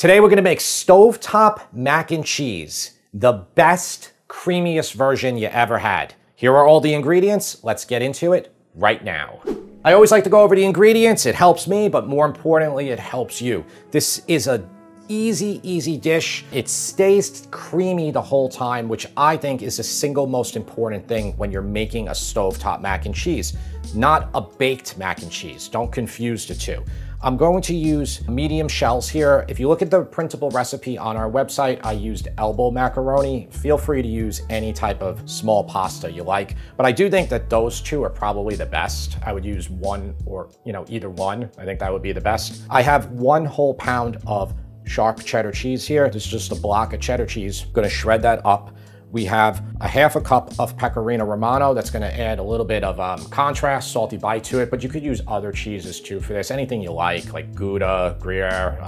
Today we're gonna make stovetop mac and cheese, the best, creamiest version you ever had. Here are all the ingredients. Let's get into it right now. I always like to go over the ingredients. It helps me, but more importantly, it helps you. This is a easy dish. It stays creamy the whole time, which I think is the single most important thing when you're making a stovetop mac and cheese, not a baked mac and cheese. Don't confuse the two. I'm going to use medium shells here. If you look at the printable recipe on our website, I used elbow macaroni. Feel free to use any type of small pasta you like, but I do think that those two are probably the best. I would use one or, either one. I think that would be the best. I have 1 whole pound of sharp cheddar cheese here. This is just a block of cheddar cheese. I'm gonna shred that up. We have a 1/2 cup of Pecorino Romano. That's gonna add a little bit of contrast, salty bite to it, but you could use other cheeses too for this. Anything you like Gouda, Gruyere,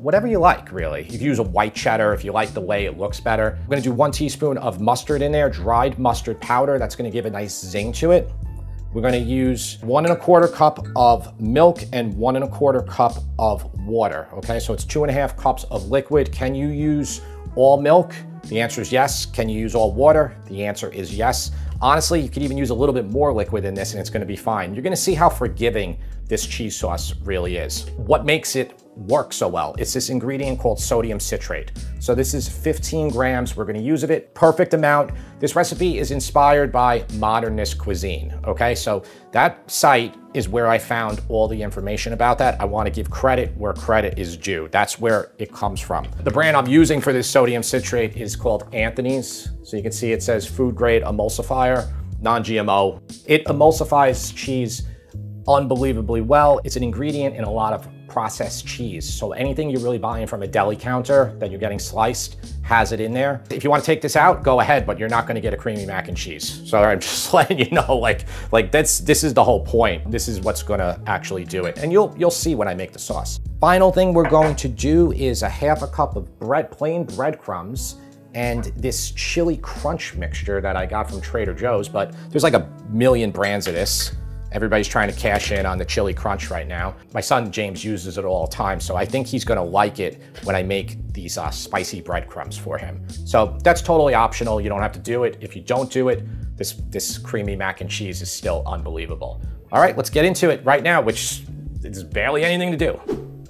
whatever you like, really. You can use a white cheddar if you like the way it looks better. I'm gonna do 1 teaspoon of mustard in there, dried mustard powder. That's gonna give a nice zing to it. We're gonna use 1 1/4 cup of milk and 1 1/4 cup of water, okay? So it's 2.5 cups of liquid. Can you use all milk? The answer is yes. Can you use all water? The answer is yes. Honestly, you could even use a little bit more liquid in this and it's gonna be fine. You're gonna see how forgiving this cheese sauce really is. What makes it work so well? It's this ingredient called sodium citrate. So this is 15 grams. We're gonna use of it, perfect amount. This recipe is inspired by modernist cuisine, okay? So that site is where I found all the information about that. I wanna give credit where credit is due. That's where it comes from. The brand I'm using for this sodium citrate is called Anthony's. So you can see it says food grade emulsifier, non-GMO. It emulsifies cheese unbelievably well. It's an ingredient in a lot of processed cheese. So anything you're really buying from a deli counter that you're getting sliced has it in there. If you want to take this out, go ahead, but you're not going to get a creamy mac and cheese. So I'm just letting you know, like this is the whole point. This is what's going to actually do it. And you'll see when I make the sauce. Final thing we're going to do is a 1/2 cup of plain breadcrumbs and this chili crunch mixture that I got from Trader Joe's, but there's like a million brands of this. Everybody's trying to cash in on the chili crunch right now. My son James uses it all the time, so I think he's gonna like it when I make these spicy breadcrumbs for him. So that's totally optional. You don't have to do it. If you don't do it, this creamy mac and cheese is still unbelievable. All right, let's get into it right now, which is barely anything to do.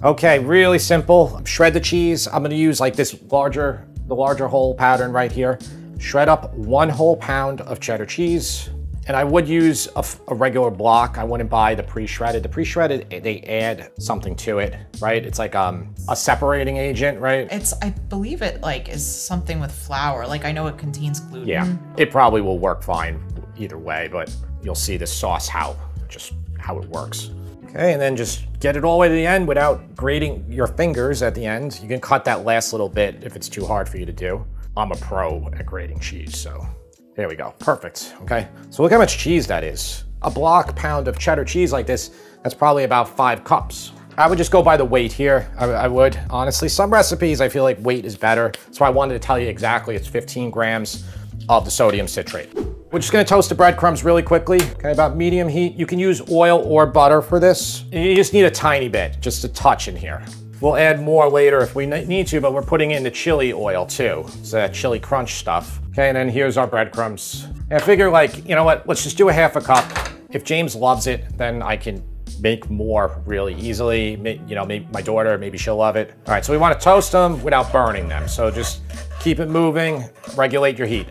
Okay, really simple. Shred the cheese. I'm gonna use like the larger whole pattern right here. Shred up 1 whole pound of cheddar cheese. And I would use a regular block. I wouldn't buy the pre-shredded. The pre-shredded, they add something to it, right? It's like a separating agent, right? I believe it is something with flour. Like I know it contains gluten. Yeah, it probably will work fine either way, but you'll see the sauce how it works. Okay, and then just get it all the way to the end without grating your fingers at the end. You can cut that last little bit if it's too hard for you to do. I'm a pro at grating cheese, so. There we go, perfect, okay? So look how much cheese that is. A pound of cheddar cheese like this, that's probably about 5 cups. I would just go by the weight here, I would, honestly. Some recipes, I feel like weight is better. That's why I wanted to tell you exactly, it's 15 grams of the sodium citrate. We're just gonna toast the breadcrumbs really quickly, okay, about medium heat. You can use oil or butter for this. You just need a tiny bit, just a touch in here. We'll add more later if we need to, but we're putting in the chili oil too. It's that chili crunch stuff. Okay, and then here's our breadcrumbs. And I figure you know what, let's just do a 1/2 cup. If James loves it, then I can make more really easily. Maybe my daughter, maybe she'll love it. All right, so we want to toast them without burning them. So just keep it moving, regulate your heat.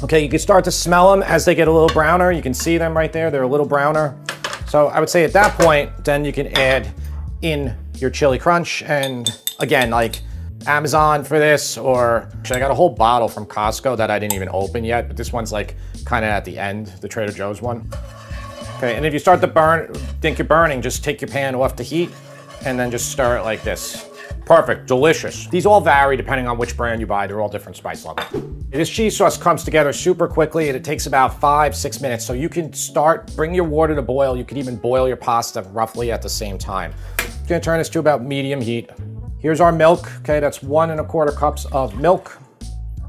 Okay, you can start to smell them as they get a little browner. You can see them right there, they're a little browner. So I would say at that point, then you can add in your chili crunch, and again, like Amazon for this, or actually I got a whole bottle from Costco that I didn't even open yet, but this one's like kind of at the end, the Trader Joe's one. Okay, and if you start to think you're burning, just take your pan off the heat and then just stir it like this. Perfect, delicious. These all vary depending on which brand you buy. They're all different spice levels. This cheese sauce comes together super quickly and it takes about 5-6 minutes. So you can bring your water to boil. You can even boil your pasta roughly at the same time. I'm gonna turn this to about medium heat. Here's our milk, okay? That's 1 1/4 cups of milk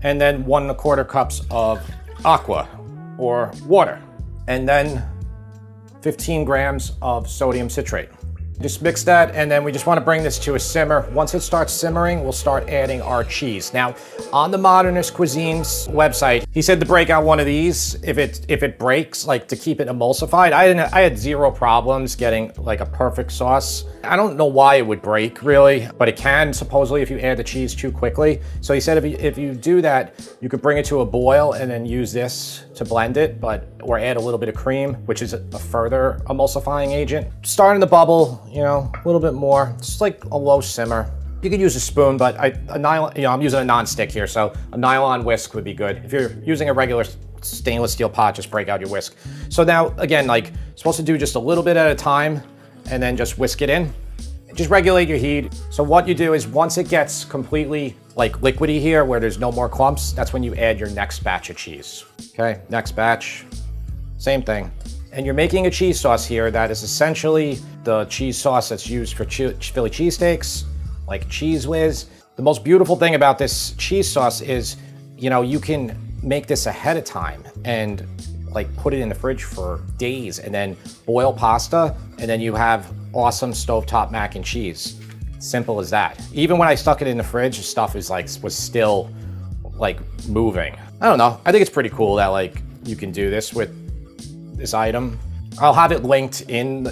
and then 1 1/4 cups of aqua or water. And then 15 grams of sodium citrate. Just mix that, and then we just want to bring this to a simmer. Once it starts simmering, we'll start adding our cheese. Now, on the Modernist Cuisine's website, he said to break out one of these if it breaks, like to keep it emulsified. I had zero problems getting like a perfect sauce. I don't know why it would break really, but it can supposedly if you add the cheese too quickly. So he said if you do that, you could bring it to a boil and then use this to blend it, or add a little bit of cream, which is a further emulsifying agent. Starting to bubble, you know, a little bit more, just like a low simmer. You could use a spoon, but I'm using a non-stick here, so a nylon whisk would be good. If you're using a regular stainless steel pot, just break out your whisk. So now, again, like, you're supposed to do just a little bit at a time, and then just whisk it in. Just regulate your heat. So what you do is once it gets completely like liquidy here, where there's no more clumps, that's when you add your next batch of cheese. Okay, next batch, same thing. And you're making a cheese sauce here that is essentially the cheese sauce that's used for Philly cheesesteaks, like Cheese Whiz. The most beautiful thing about this cheese sauce is, you know, you can make this ahead of time and like put it in the fridge for days and then boil pasta, and then you have awesome stovetop mac and cheese. Simple as that. Even when I stuck it in the fridge, the stuff was still like moving. I don't know. I think it's pretty cool that like you can do this with this item. I'll have it linked in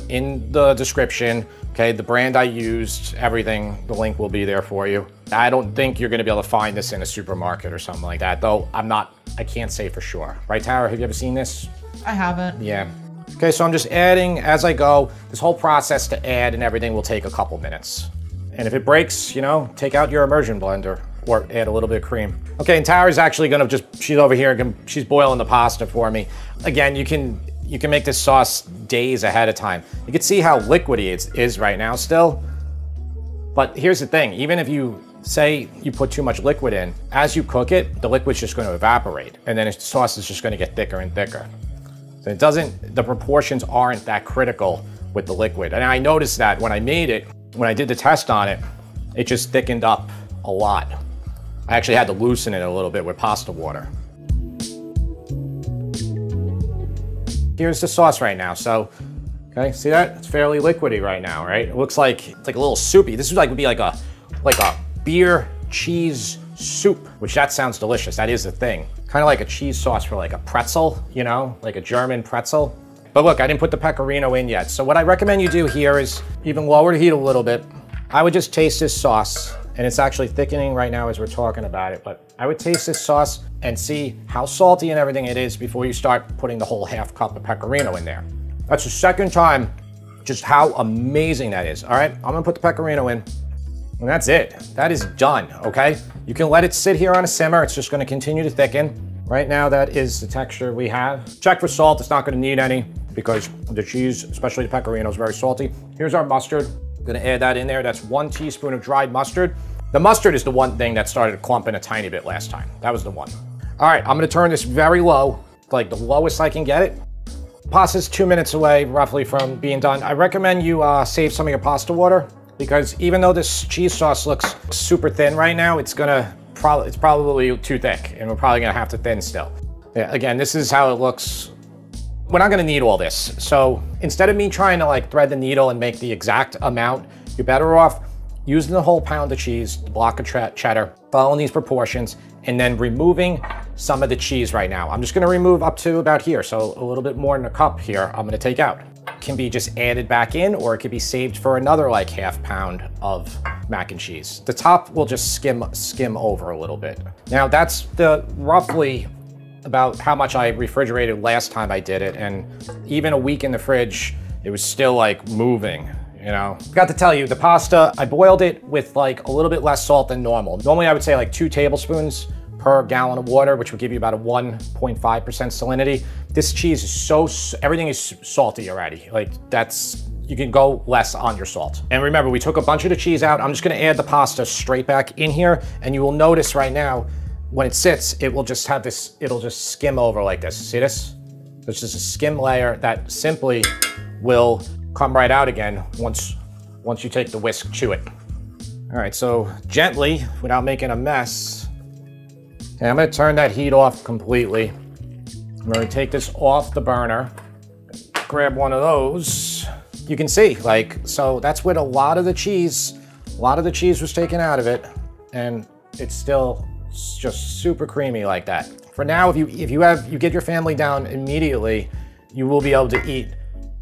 the description. Okay, the brand I used, everything, the link will be there for you. I don't think you're gonna be able to find this in a supermarket or something like that, though I can't say for sure. Right, Tara, have you ever seen this? I haven't. Yeah. Okay, so I'm just adding as I go. This whole process to add and everything will take a couple minutes. And if it breaks, you know, take out your immersion blender or add a little bit of cream. Okay, and Tara's actually gonna she's over here, she's boiling the pasta for me. Again, you can make this sauce days ahead of time. You can see how liquidy it is right now still. But here's the thing, even if you say you put too much liquid in, as you cook it, the liquid's just gonna evaporate, and then the sauce is just gonna get thicker and thicker. So the proportions aren't that critical with the liquid. And I noticed that when I made it, when I did the test on it, it just thickened up a lot. I actually had to loosen it a little bit with pasta water. Here's the sauce right now. So, okay, see that? It's fairly liquidy right now, right? It looks like it's like a little soupy. This would be like a beer cheese soup, which that sounds delicious. That is the thing. Kind of like a cheese sauce for like a pretzel, you know, like a German pretzel. But look, I didn't put the pecorino in yet. So what I recommend you do here is even lower the heat a little bit. I would just taste this sauce, and it's actually thickening right now as we're talking about it, but I would taste this sauce and see how salty and everything it is before you start putting the whole half cup of pecorino in there. That's the second time, just how amazing that is. All right, I'm gonna put the pecorino in, and that's it. That is done, okay? You can let it sit here on a simmer. It's just gonna continue to thicken. Right now, that is the texture we have. Check for salt, it's not gonna need any because the cheese, especially the pecorino, is very salty. Here's our mustard. I'm gonna add that in there. That's 1 teaspoon of dried mustard. The mustard is the one thing that started clumping a tiny bit last time. That was the one. All right, I'm gonna turn this very low, like the lowest I can get it. Pasta's 2 minutes away, roughly, from being done. I recommend you save some of your pasta water, because even though this cheese sauce looks super thin right now, it's probably too thick, and we're probably gonna have to thin still. Yeah, again, this is how it looks. We're not gonna need all this. So instead of me trying to like thread the needle and make the exact amount, you're better off using the whole pound of cheese, the block of cheddar, following these proportions, and then removing some of the cheese right now. I'm just gonna remove up to about here, so a little bit more than a cup here I'm gonna take out. It can be just added back in, or it could be saved for another like half pound of mac and cheese. The top will just skim over a little bit. Now that's the roughly about how much I refrigerated last time I did it, and even a week in the fridge, it was still like moving. You know, forgot to tell you, the pasta, I boiled it with like a little bit less salt than normal. Normally I would say like 2 tablespoons per gallon of water, which would give you about a 1.5% salinity. This cheese is everything is salty already. Like you can go less on your salt. And remember, we took a bunch of the cheese out. I'm just gonna add the pasta straight back in here, and you will notice right now, when it sits, it will just have this, it'll just skim over like this. See this? There's just a skim layer that simply will come right out again once you take the whisk to it. All right, so gently, without making a mess. Okay, I'm gonna turn that heat off completely. I'm gonna take this off the burner, grab one of those, you can see, like, so that's what a lot of the cheese was taken out of it, and it's still just super creamy like that. For now, if you get your family down immediately, you will be able to eat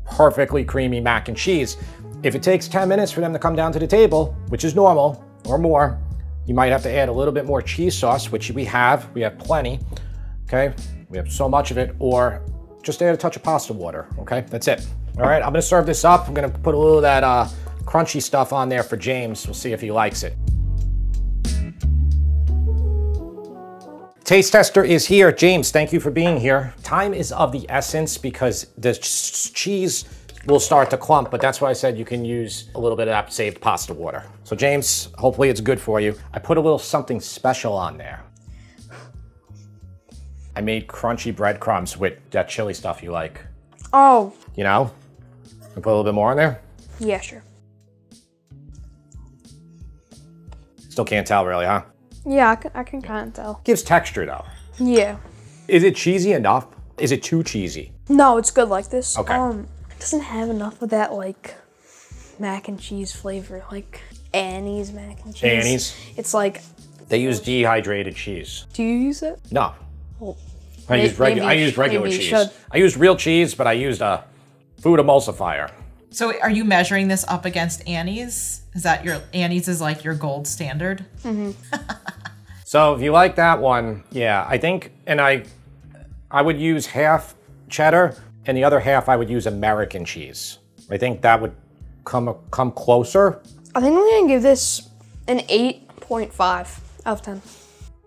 perfectly creamy mac and cheese. If it takes 10 minutes for them to come down to the table, which is normal, or more, you might have to add a little bit more cheese sauce, which we have plenty, okay? We have so much of it, or just add a touch of pasta water, okay? That's it. All right, I'm gonna serve this up. I'm gonna put a little of that crunchy stuff on there for James. We'll see if he likes it. Taste tester is here. James, thank you for being here. Time is of the essence because the cheese will start to clump, but that's why I said you can use a little bit of that saved pasta water. So James, hopefully it's good for you. I put a little something special on there. I made crunchy breadcrumbs with that chili stuff you like. Oh. You know? I put a little bit more on there? Yeah, sure. Still can't tell really, huh? Yeah, I can kind of tell. Gives texture though. Yeah. Is it cheesy enough? Is it too cheesy? No, it's good like this. Okay. It doesn't have enough of that like mac and cheese flavor, like Annie's mac and cheese. Annie's? It's like... They use dehydrated cheese. Do you use it? No. Well, I used regular cheese. I used real cheese, but I used a food emulsifier. So are you measuring this up against Annie's? Is that Annie's is like your gold standard? Mm-hmm. So if you like that one, yeah, I think, and I would use half cheddar and the other half I would use American cheese. I think that would come closer. I think I'm gonna give this an 8.5 out of 10.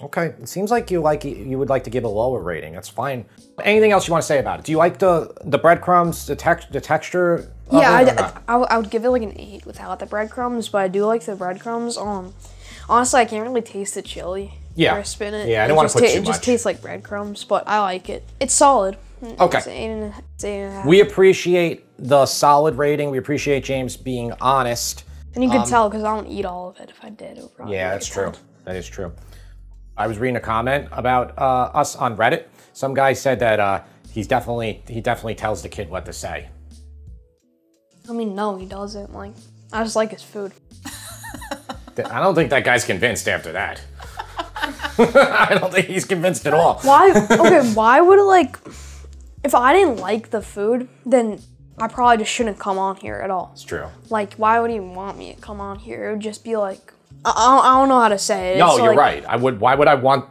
Okay, it seems like you would like to give a lower rating. That's fine. Anything else you want to say about it? Do you like the breadcrumbs, the texture? Yeah, I would give it like an 8 without the breadcrumbs, but I do like the breadcrumbs. Honestly, I can't really taste the chili. Yeah. Where I spin it. Yeah, I don't want to put too much. It just tastes like breadcrumbs, but I like it. It's solid. Okay. It's an 8.5. We appreciate the solid rating. We appreciate James being honest. And you can tell because I don't eat all of it. If I did, it would probably yeah, be that's a true. 10. That is true. I was reading a comment about us on Reddit. Some guy said that he definitely tells the kid what to say. I mean, no, he doesn't. Like, I just like his food. I don't think that guy's convinced after that. I don't think he's convinced at all. Why? Okay, why would it like? If I didn't like the food, then I probably just shouldn't come on here at all. It's true. Like, why would he want me to come on here? It would just be like, I don't know how to say it. No, it's you're like, right. Why would I want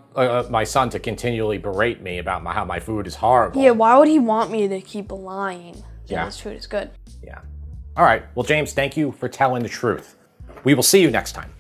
my son to continually berate me about how my food is horrible? Yeah, why would he want me to keep lying that Yeah. his food is good? Yeah. All right. Well, James, thank you for telling the truth. We will see you next time.